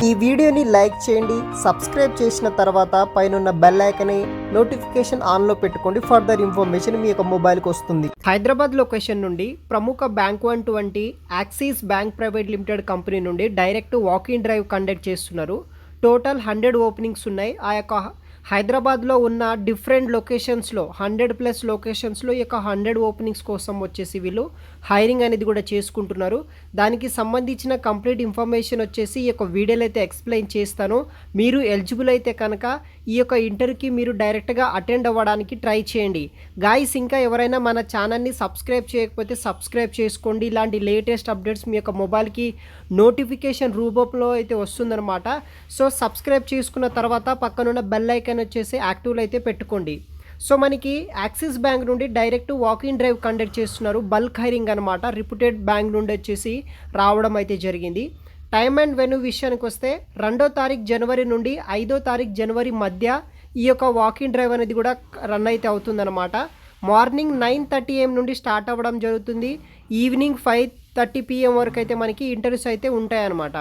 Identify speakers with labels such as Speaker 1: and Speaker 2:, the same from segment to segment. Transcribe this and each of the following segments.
Speaker 1: ఈ వీడియోని లైక్ చేయండి, సబ్స్క్రైబ్ చేసిన తర్వాత పైనున్న బెల్ ఐకాన్ని నోటిఫికేషన్ ఆన్లో పెట్టుకోండి. ఫర్దర్ ఇన్ఫర్మేషన్ మీ యొక్క మొబైల్కి వస్తుంది. హైదరాబాద్ లొకేషన్ నుండి ప్రముఖ బ్యాంకు అటువంటి axis bank private limited company నుండి డైరెక్ట్ వాకింగ్ డ్రైవ్ కండక్ట్ చేస్తున్నారు. టోటల్ 100 ఓపెనింగ్స్ ఉన్నాయి. ఆ యొక్క హైదరాబాద్లో ఉన్న డిఫరెంట్ లొకేషన్స్లో 100+ లొకేషన్స్లో ఈ యొక్క 100 ఓపెనింగ్స్ కోసం వచ్చేసి వీళ్ళు హైరింగ్ అనేది కూడా చేసుకుంటున్నారు. దానికి సంబంధించిన కంప్లీట్ ఇన్ఫర్మేషన్ వచ్చేసి ఈ యొక్క వీడియోలో అయితే ఎక్స్ప్లెయిన్ చేస్తాను. మీరు ఎలిజిబుల్ అయితే కనుక ఈ యొక్క ఇంటర్వ్యూకి మీరు డైరెక్ట్గా అటెండ్ అవ్వడానికి ట్రై చేయండి. గాయ్స్, ఇంకా ఎవరైనా మన ఛానల్ని సబ్స్క్రైబ్ చేయకపోతే సబ్స్క్రైబ్ చేసుకోండి. ఇలాంటి లేటెస్ట్ అప్డేట్స్ మీ యొక్క మొబైల్కి నోటిఫికేషన్ రూపంలో అయితే వస్తుందన్నమాట. సో సబ్స్క్రైబ్ చేసుకున్న తర్వాత పక్కనున్న బెల్ ఐకాన్ వచ్చేసి యాక్టివ్లో అయితే పెట్టుకోండి. సో మనకి యాక్సిస్ బ్యాంక్ నుండి డైరెక్ట్ వాకింగ్ డ్రైవ్ కండక్ట్ చేస్తున్నారు. బల్క్ హైరింగ్ అనమాట. రిప్యూటెడ్ బ్యాంక్ నుండి వచ్చేసి రావడం అయితే జరిగింది. టైమ్ అండ్ వెన్యూ విషయానికి వస్తే 2వ తారీఖు జనవరి నుండి 5వ తారీఖు జనవరి మధ్య ఈ యొక్క వాకింగ్ డ్రైవ్ అనేది కూడా రన్ అయితే అవుతుందన్నమాట. మార్నింగ్ 9:30 AM నుండి స్టార్ట్ అవ్వడం జరుగుతుంది. ఈవినింగ్ 5:30 PM వరకు అయితే మనకి ఇంటర్వ్యూస్ అయితే ఉంటాయన్నమాట.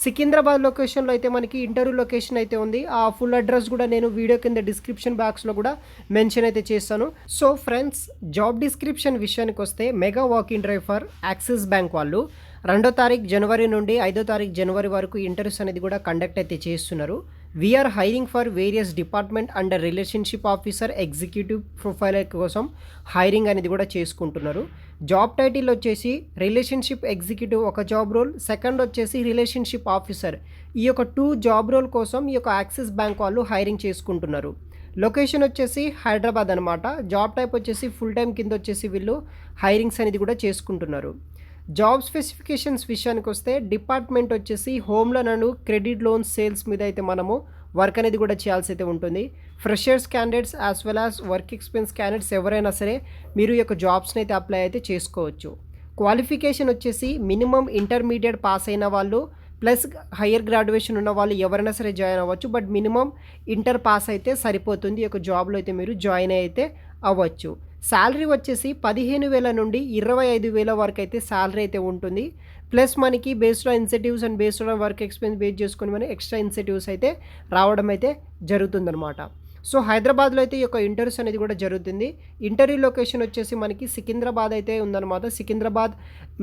Speaker 1: సికింద్రాబాద్ లొకేషన్లో అయితే మనకి ఇంటర్వ్యూ లొకేషన్ అయితే ఉంది. ఆ ఫుల్ అడ్రస్ కూడా నేను వీడియో కింద డిస్క్రిప్షన్ బాక్స్లో కూడా మెన్షన్ అయితే చేస్తాను. సో ఫ్రెండ్స్, జాబ్ డిస్క్రిప్షన్ విషయానికి వస్తే mega walking drive for axis bank వాళ్ళు 2వ తారీఖు జనవరి నుండి 5వ తారీఖు జనవరి వరకు ఇంటర్వ్యూస్ అనేది కూడా కండక్ట్ అయితే చేస్తున్నారు. We are hiring for various department and relationship officer executive profile కోసం హైరింగ్ అనేది కూడా చేసుకుంటున్నారు. జాబ్ టైటిల్ వచ్చేసి రిలేషన్షిప్ ఎగ్జిక్యూటివ్ ఒక జాబ్ రోల్, సెకండ్ వచ్చేసి రిలేషన్షిప్ ఆఫీసర్. ఈ యొక్క 2 జాబ్ రోల్ కోసం ఈ యొక్క యాక్సిస్ బ్యాంక్ వాళ్ళు హైరింగ్ చేసుకుంటున్నారు. లొకేషన్ వచ్చేసి హైదరాబాద్ అనమాట. జాబ్ టైప్ వచ్చేసి ఫుల్ టైం కింద వచ్చేసి వీళ్ళు హైరింగ్స్ అనేది కూడా చేసుకుంటున్నారు. జాబ్ స్పెసిఫికేషన్స్ విషయానికి వస్తే డిపార్ట్మెంట్ వచ్చేసి home loan and credit loans sales మీద అయితే మనము వర్క్ అనేది కూడా చేయాల్సి అయితే ఉంటుంది. Freshers candidates as well as work experience candidates ఎవరైనా సరే మీరు ఈ యొక్క జాబ్స్ని అయితే అప్లై అయితే చేసుకోవచ్చు. క్వాలిఫికేషన్ వచ్చేసి మినిమం ఇంటర్మీడియట్ పాస్ అయిన వాళ్ళు ప్లస్ హయ్యర్ గ్రాడ్యుయేషన్ ఉన్న వాళ్ళు ఎవరైనా సరే జాయిన్ అవ్వచ్చు. బట్ మినిమం ఇంటర్ పాస్ అయితే సరిపోతుంది. ఈ యొక్క జాబ్లో అయితే మీరు జాయిన్ అయితే అవ్వచ్చు. శాలరీ వచ్చేసి 15,000 నుండి 25,000 వరకు అయితే శాలరీ అయితే ఉంటుంది. ప్లస్ మనకి based on incentives and based on work experience base చేసుకొని మనకి ఎక్స్ట్రా ఇన్సెంటివ్స్ అయితే రావడం అయితే జరుగుతుందన్నమాట. సో హైదరాబాద్లో అయితే ఈ యొక్క ఇంటర్వ్యూస్ అనేది కూడా జరుగుతుంది. ఇంటర్వ్యూ లొకేషన్ వచ్చేసి మనకి సికింద్రాబాద్ అయితే ఉందన్నమాట. సికింద్రాబాద్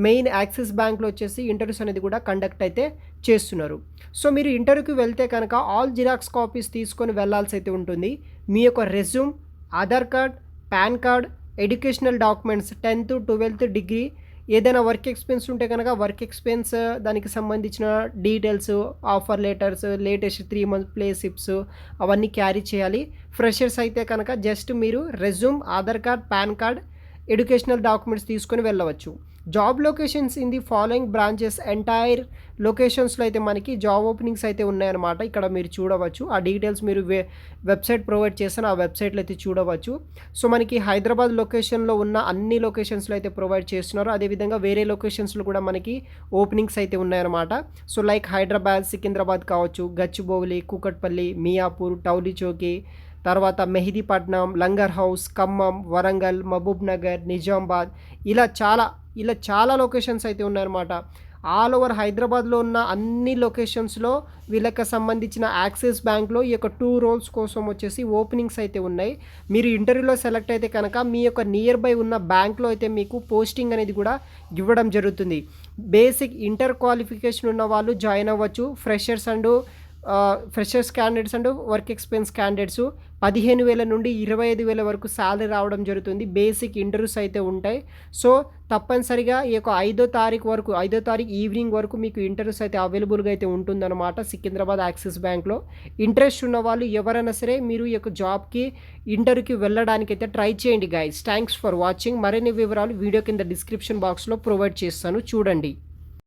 Speaker 1: మెయిన్ యాక్సిస్ బ్యాంక్లో వచ్చేసి ఇంటర్వ్యూస్ అనేది కూడా కండక్ట్ అయితే చేస్తున్నారు. సో మీరు ఇంటర్వ్యూకి వెళ్తే కనుక ఆల్ జిరాక్స్ కాపీస్ తీసుకొని వెళ్ళాల్సి అయితే ఉంటుంది. మీ యొక్క resume, Aadhaar card, PAN card, educational documents 10th 12th degree, ఏదైనా వర్క్ ఎక్స్పీరియన్స్ ఉంటే కనుక వర్క్ ఎక్స్పీరియన్స్ దానికి సంబంధించిన details, offer letters, latest 3 month pay slips అవన్నీ క్యారీ చేయాలి. ఫ్రెషర్స్ అయితే కనుక జస్ట్ మీరు resume, Aadhaar card, PAN card, educational documents తీసుకొని వెళ్ళవచ్చు. Job locations in the following branches entire లొకేషన్స్లో అయితే మనకి జాబ్ ఓపెనింగ్స్ అయితే ఉన్నాయన్నమాట. ఇక్కడ మీరు చూడవచ్చు. ఆ డీటెయిల్స్ మీరు వెబ్సైట్ ప్రొవైడ్ చేస్తాను, ఆ వెబ్సైట్లో అయితే చూడవచ్చు. సో మనకి హైదరాబాద్ లొకేషన్లో ఉన్న అన్ని లొకేషన్స్లో అయితే ప్రొవైడ్ చేస్తున్నారు. అదేవిధంగా వేరే లొకేషన్స్లో కూడా మనకి ఓపెనింగ్స్ అయితే ఉన్నాయన్నమాట. సో లైక్ హైదరాబాద్, సికింద్రాబాద్ కావచ్చు, గచ్చిబౌలి, కూకట్పల్లి, మియాపూర్, టౌలి చౌకీ, తర్వాత మెహిదీపట్నం, లంగర్ హౌస్, ఖమ్మం, వరంగల్, మహబూబ్ నగర్, నిజామాబాద్, ఇలా చాలా లొకేషన్స్ అయితే ఉన్నాయన్నమాట. ఆల్ ఓవర్ హైదరాబాద్లో ఉన్న అన్ని లొకేషన్స్లో వీళ్ళకి సంబంధించిన యాక్సిస్ బ్యాంక్లో ఈ యొక్క 2 రోల్స్ కోసం వచ్చేసి ఓపెనింగ్స్ అయితే ఉన్నాయి. మీరు ఇంటర్వ్యూలో సెలెక్ట్ అయితే కనుక మీ యొక్క నియర్ బై ఉన్న బ్యాంక్లో అయితే మీకు పోస్టింగ్ అనేది కూడా ఇవ్వడం జరుగుతుంది. బేసిక్ ఇంటర్ క్వాలిఫికేషన్ ఉన్న వాళ్ళు జాయిన్ అవ్వచ్చు. Freshers candidates and work experience candidates 15,000 నుండి 25,000 వరకు శాలరీ రావడం జరుగుతుంది. బేసిక్ ఇంటర్వ్యూస్ అయితే ఉంటాయి. సో తప్పనిసరిగా ఈ యొక్క 5వ తారీఖు ఈవినింగ్ వరకు మీకు ఇంటర్వ్యూస్ అయితే అవైలబుల్గా అయితే ఉంటుందన్నమాట సికింద్రాబాద్ యాక్సిస్ బ్యాంక్లో. ఇంట్రెస్ట్ ఉన్న వాళ్ళు ఎవరైనా సరే మీరు ఈ యొక్క జాబ్కి ఇంటర్వ్యూకి వెళ్ళడానికి అయితే ట్రై చేయండి గాయ్స్. Thanks for watching. మరిన్ని వివరాలు వీడియో కింద డిస్క్రిప్షన్ బాక్స్లో ప్రొవైడ్ చేస్తాను, చూడండి.